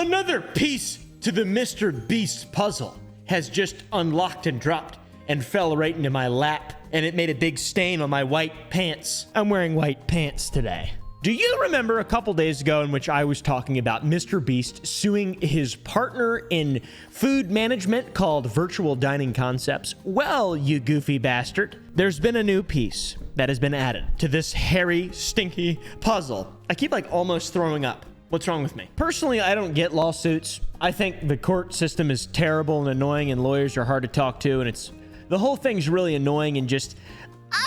Another piece to the Mr. Beast puzzle has just unlocked and dropped and fell right into my lap, and it made a big stain on my white pants. I'm wearing white pants today. Do you remember a couple days ago in which I was talking about Mr. Beast suing his partner in food management called Virtual Dining Concepts? Well, you goofy bastard, there's been a new piece that has been added to this hairy, stinky puzzle. I keep like almost throwing up. What's wrong with me? Personally, I don't get lawsuits. I think the court system is terrible and annoying, and lawyers are hard to talk to, and the whole thing's really annoying and just,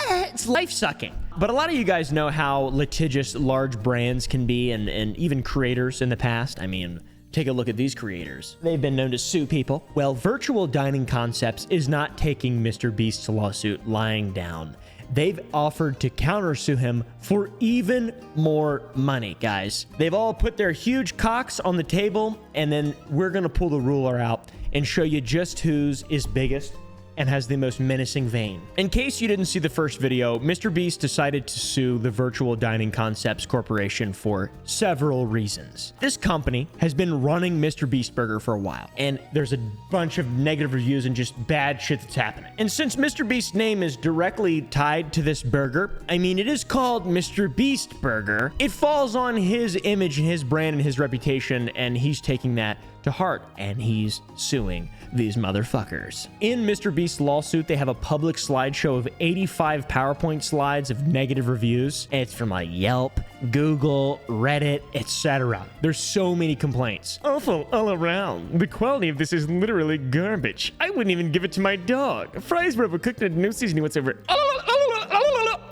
it's life-sucking. But a lot of you guys know how litigious large brands can be, and even creators in the past. I mean, take a look at these creators. They've been known to sue people. Well, Virtual Dining Concepts is not taking Mr. Beast's lawsuit lying down. They've offered to countersue him for even more money, guys. They've all put their huge cocks on the table, and then we're gonna pull the ruler out and show you just whose is biggest and has the most menacing vein. In case you didn't see the first video, Mr. Beast decided to sue the Virtual Dining Concepts Corporation for several reasons. This company has been running Mr. Beast Burger for a while, and there's a bunch of negative reviews and just bad shit that's happening. And since Mr. Beast's name is directly tied to this burger, I mean, it is called Mr. Beast Burger, it falls on his image and his brand and his reputation, and he's taking that to heart, and he's suing these motherfuckers. In Mr. Beast's lawsuit, they have a public slideshow of 85 PowerPoint slides of negative reviews. It's from like Yelp, Google, Reddit, etc. There's so many complaints. Awful all around. The quality of this is literally garbage. I wouldn't even give it to my dog. Fries were overcooked and no seasoning whatsoever.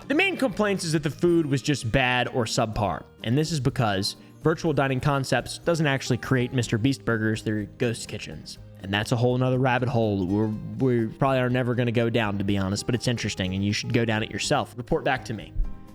The main complaints is that the food was just bad or subpar, and this is because Virtual Dining Concepts doesn't actually create Mr. Beast burgers, they're ghost kitchens. And that's a whole nother rabbit hole we probably are never going to go down, to be honest, but it's interesting, and you should go down it yourself. Report back to me.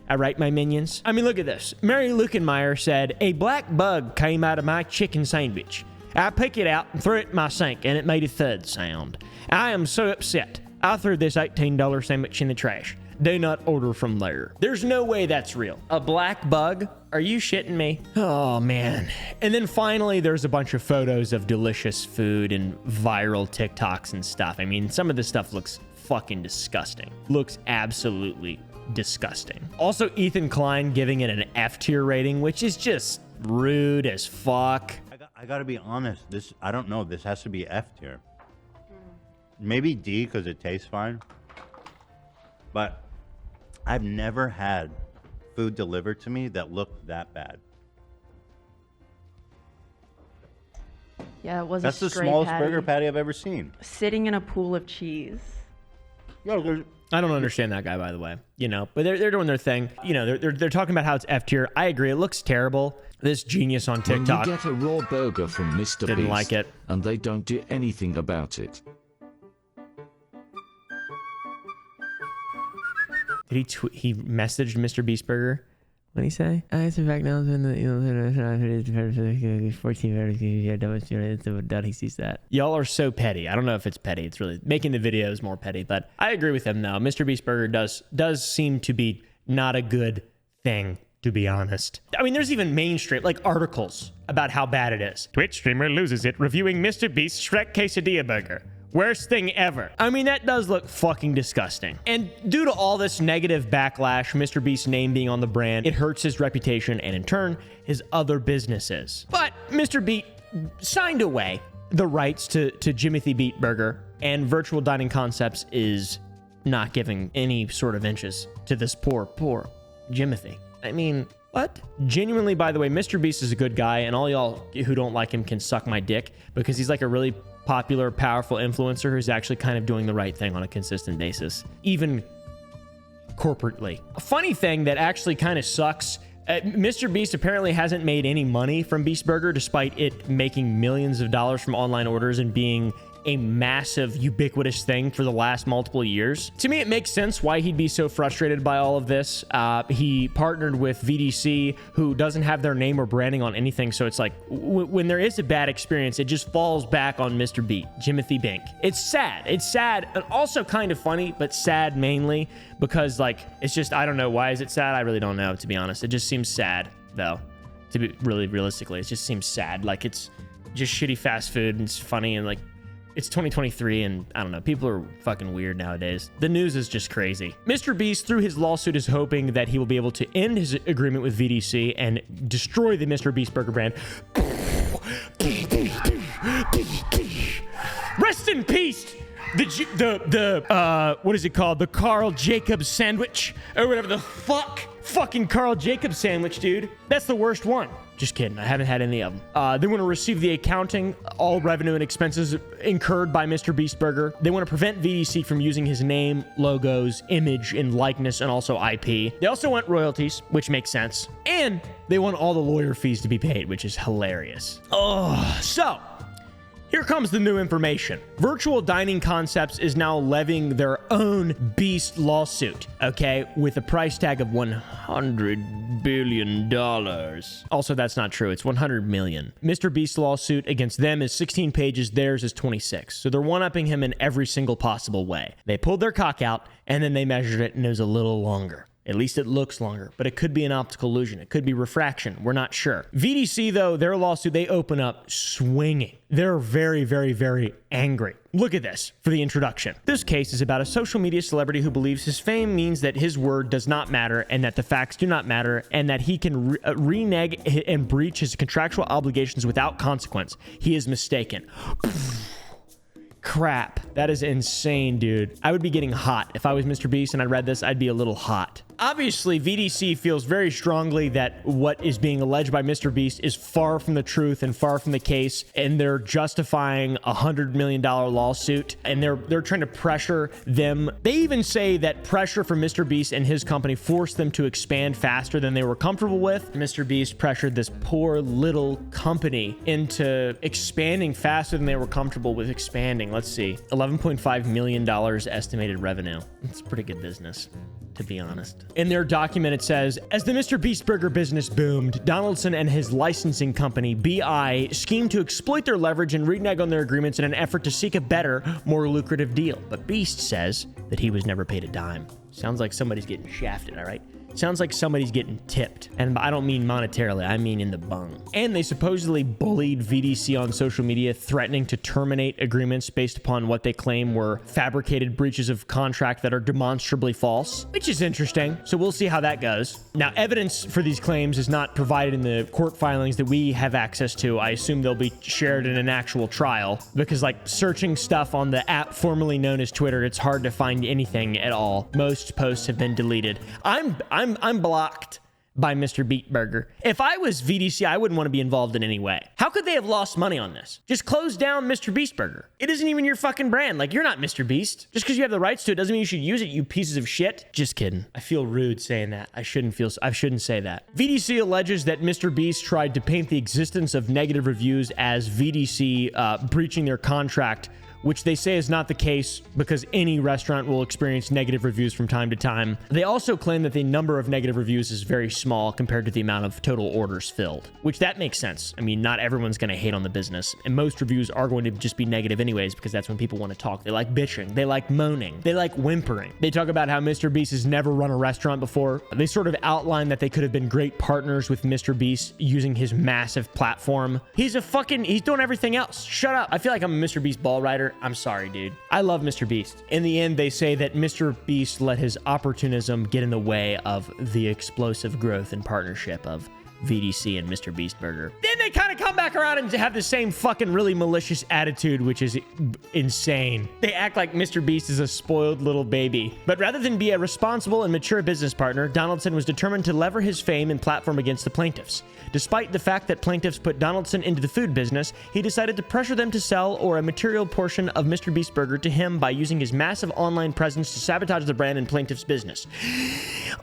All right, my minions? I mean, look at this. Mary Lukenmeyer said, a black bug came out of my chicken sandwich. I picked it out and threw it in my sink, and it made a thud sound. I am so upset. I threw this $18 sandwich in the trash. Do not order from there. There's no way that's real. A black bug? Are you shitting me? Oh, man. And then finally, there's a bunch of photos of delicious food and viral TikToks and stuff. I mean, some of this stuff looks fucking disgusting. Looks absolutely disgusting. Also, Ethan Klein giving it an F tier rating, which is just rude as fuck. I gotta be honest. I don't know. This has to be F tier. Maybe D because it tastes fine. But I've never had food delivered to me that looked that bad. Yeah, it was That's a the straight smallest patty burger patty I've ever seen. sitting in a pool of cheese. Yeah, I don't understand that guy, by the way. You know, but they're doing their thing. You know, they're talking about how it's F tier. I agree. It looks terrible. This genius on TikTok When you get a raw burger from Mr. didn't Beast, like it. and they don't do anything about it. Did he messaged Mr. Beast Burger? What did he say? It's in fact now when the 14 he sees that. Y'all are so petty. I don't know if it's petty. It's really making the videos more petty, but I agree with him though. Mr. Beast Burger does seem to be not a good thing, to be honest. I mean, there's even mainstream like articles about how bad it is. Twitch streamer loses it reviewing Mr. Beast Shrek Quesadilla Burger. Worst thing ever. I mean, that does look fucking disgusting. And due to all this negative backlash, Mr. Beast's name being on the brand, it hurts his reputation and in turn, his other businesses. But Mr. Beast signed away the rights to Jimothy Beat Burger, and Virtual Dining Concepts is not giving any sort of inches to this poor Jimothy. I mean, what? Genuinely, by the way, Mr. Beast is a good guy, and all y'all who don't like him can suck my dick because he's like a really popular, powerful influencer who's actually kind of doing the right thing on a consistent basis, even corporately. A funny thing that actually kind of sucks, Mr. Beast apparently hasn't made any money from Beast Burger despite it making millions of dollars from online orders and being a massive, ubiquitous thing for the last multiple years. To me, it makes sense why he'd be so frustrated by all of this. He partnered with VDC, who doesn't have their name or branding on anything, so it's like, when there is a bad experience, it just falls back on Mr. Beat, Jimothy Bink. It's sad. It's sad, and also kind of funny, but sad mainly, because, like, it's just, I don't know. Why is it sad? I really don't know, to be honest. It just seems sad, though, to be really realistically. It just seems sad. Like, it's just shitty fast food, and it's funny, and like, it's 2023, and I don't know, people are fucking weird nowadays. The news is just crazy. Mr. Beast, through his lawsuit, is hoping that he will be able to end his agreement with VDC and destroy the Mr. Beast burger brand. Rest in peace, what is it called? The Carl Jacobs sandwich, or whatever the fuck. Fucking Carl Jacobs sandwich, dude. That's the worst one. Just kidding. I haven't had any of them. They want to receive the accounting, all revenue and expenses incurred by Mr. Beast Burger. They want to prevent VDC from using his name, logos, image, and likeness, and also IP. They also want royalties, which makes sense. And they want all the lawyer fees to be paid, which is hilarious. Oh, so here comes the new information. Virtual Dining Concepts is now levying their own Beast lawsuit, okay, with a price tag of $100 billion. Also, that's not true. It's 100 million. Mr. Beast's lawsuit against them is 16 pages. Theirs is 26. So they're one-upping him in every single possible way. They pulled their cock out, and then they measured it, and it was a little longer. At least it looks longer, but it could be an optical illusion. It could be refraction. We're not sure. VDC, though, their lawsuit, they open up swinging. They're very, very, very angry. Look at this for the introduction. This case is about a social media celebrity who believes his fame means that his word does not matter and that the facts do not matter and that he can renege and breach his contractual obligations without consequence. He is mistaken. Crap. That is insane, dude. I would be getting hot. If I was Mr. Beast and I read this, I'd be a little hot. Obviously, VDC feels very strongly that what is being alleged by Mr. Beast is far from the truth and far from the case, and they're justifying a $100 million lawsuit, and they're trying to pressure them. They even say that pressure from Mr. Beast and his company forced them to expand faster than they were comfortable with. Mr. Beast pressured this poor little company into expanding faster than they were comfortable with expanding. Let's see, $11.5 million estimated revenue. It's pretty good business, to be honest. In their document, it says, as the Mr. Beast Burger business boomed, Donaldson and his licensing company, BI, schemed to exploit their leverage and renege on their agreements in an effort to seek a better, more lucrative deal. But Beast says that he was never paid a dime. Sounds like somebody's getting shafted, all right? Sounds like somebody's getting tipped. And I don't mean monetarily, I mean in the bung. And they supposedly bullied VDC on social media, threatening to terminate agreements based upon what they claim were fabricated breaches of contract that are demonstrably false, which is interesting. So we'll see how that goes. Now, evidence for these claims is not provided in the court filings that we have access to. I assume they'll be shared in an actual trial because, like, searching stuff on the app formerly known as Twitter, it's hard to find anything at all. Most posts have been deleted. I'm blocked by Mr. Beast Burger. If I was VDC, I wouldn't want to be involved in any way. How could they have lost money on this? Just close down Mr. Beast Burger. It isn't even your fucking brand. Like, you're not Mr. Beast. Just because you have the rights to it doesn't mean you should use it, you pieces of shit. Just kidding. I feel rude saying that. I shouldn't say that. VDC alleges that Mr. Beast tried to paint the existence of negative reviews as VDC breaching their contract, which they say is not the case because any restaurant will experience negative reviews from time to time. They also claim that the number of negative reviews is very small compared to the amount of total orders filled, which that makes sense. I mean, not everyone's going to hate on the business, and most reviews are going to just be negative anyways because that's when people want to talk. They like bitching. They like moaning. They like whimpering. They talk about how Mr. Beast has never run a restaurant before. They sort of outline that they could have been great partners with Mr. Beast using his massive platform. He's doing everything else. Shut up. I feel like I'm a Mr. Beast ball rider. I'm sorry, dude. I love Mr. Beast. In the end, they say that Mr. Beast let his opportunism get in the way of the explosive growth and partnership of VDC and Mr. Beast Burger. Then they kind of come back around and have the same fucking really malicious attitude, which is insane. They act like Mr. Beast is a spoiled little baby. But rather than be a responsible and mature business partner, Donaldson was determined to lever his fame and platform against the plaintiffs. Despite the fact that plaintiffs put Donaldson into the food business, he decided to pressure them to sell or a material portion of Mr. Beast Burger to him by using his massive online presence to sabotage the brand and plaintiff's business.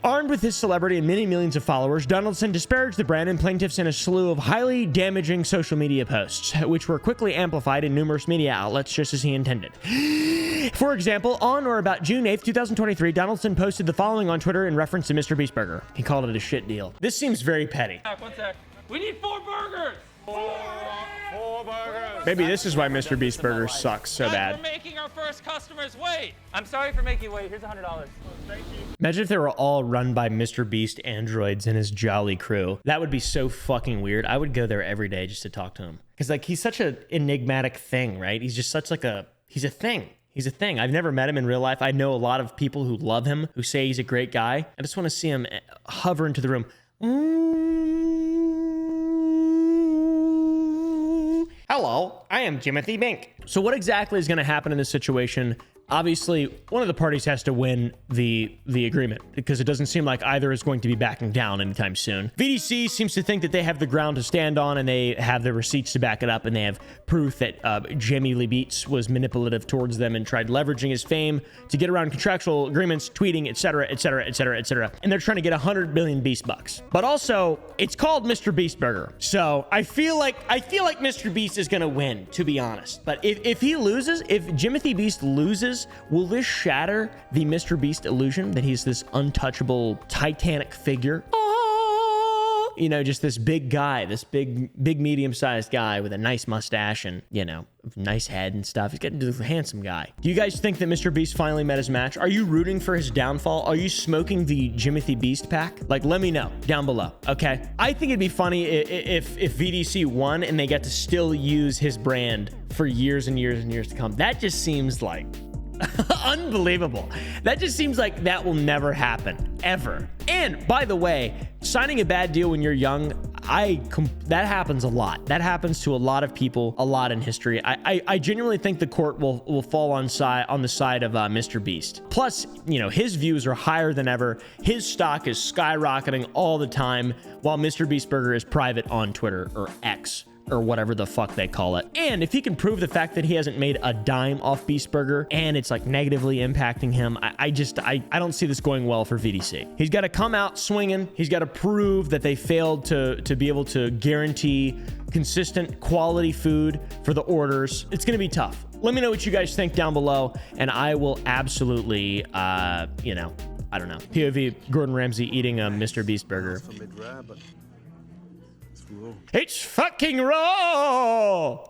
Armed with his celebrity and many millions of followers, Donaldson disparaged the brand and plaintiffs in a slew of highly damaging social media posts, which were quickly amplified in numerous media outlets just as he intended. For example, on or about June 8th, 2023, Donaldson posted the following on Twitter in reference to Mr. Beast Burger. He called it a shit deal. This seems very petty. One sec. We need 4 burgers! Four burgers! Maybe this is why Mr. Beast Burger sucks so bad. We're making our our first customers. Wait. I'm sorry for making you wait. Here's $100. Imagine if they were all run by Mr. Beast androids and his jolly crew. That would be so fucking weird. I would go there every day just to talk to him. Because, like, he's such an enigmatic thing, right? He's just such, like, he's a thing. He's a thing. I've never met him in real life. I know a lot of people who love him, who say he's a great guy. I just want to see him hover into the room. Hello, I am Jimothy Bink. So what exactly is going to happen in this situation? Obviously, one of the parties has to win the agreement because it doesn't seem like either is going to be backing down anytime soon. VDC seems to think that they have the ground to stand on and they have the receipts to back it up, and they have proof that Jamie Lee Beats was manipulative towards them and tried leveraging his fame to get around contractual agreements, tweeting, etc., etc., etc., etc. And they're trying to get 100 billion Beast Bucks. But also, it's called Mr. Beast Burger. So I feel like Mr. Beast is going to win, to be honest. But if he loses, if Jimothy Beast loses, will this shatter the Mr. Beast illusion that he's this untouchable titanic figure? You know, just this big guy, this big medium-sized guy with a nice mustache and, you know, nice head and stuff. He's getting to a handsome guy. Do you guys think that Mr. Beast finally met his match? Are you rooting for his downfall? Are you smoking the Jimothy Beast pack? Like, let me know down below, okay? I think it'd be funny if VDC won and they got to still use his brand for years and years and years to come. That just seems like unbelievable. That just seems like that will never happen, ever. And by the way, signing a bad deal when you're young, that happens a lot. That happens to a lot of people, a lot in history. I genuinely think the court will fall on the side of Mr. Beast. Plus, you know, his views are higher than ever. His stock is skyrocketing all the time, while Mr. Beast Burger is private on Twitter or X, or whatever the fuck they call it. And if he can prove the fact that he hasn't made a dime off Beast Burger and it's like negatively impacting him, I don't see this going well for VDC. He's got to come out swinging. He's got to prove that they failed to be able to guarantee consistent quality food for the orders. It's going to be tough. Let me know what you guys think down below, and I will absolutely, you know, I don't know. POV Gordon Ramsay eating a Mr. Beast Burger. It's fucking raw!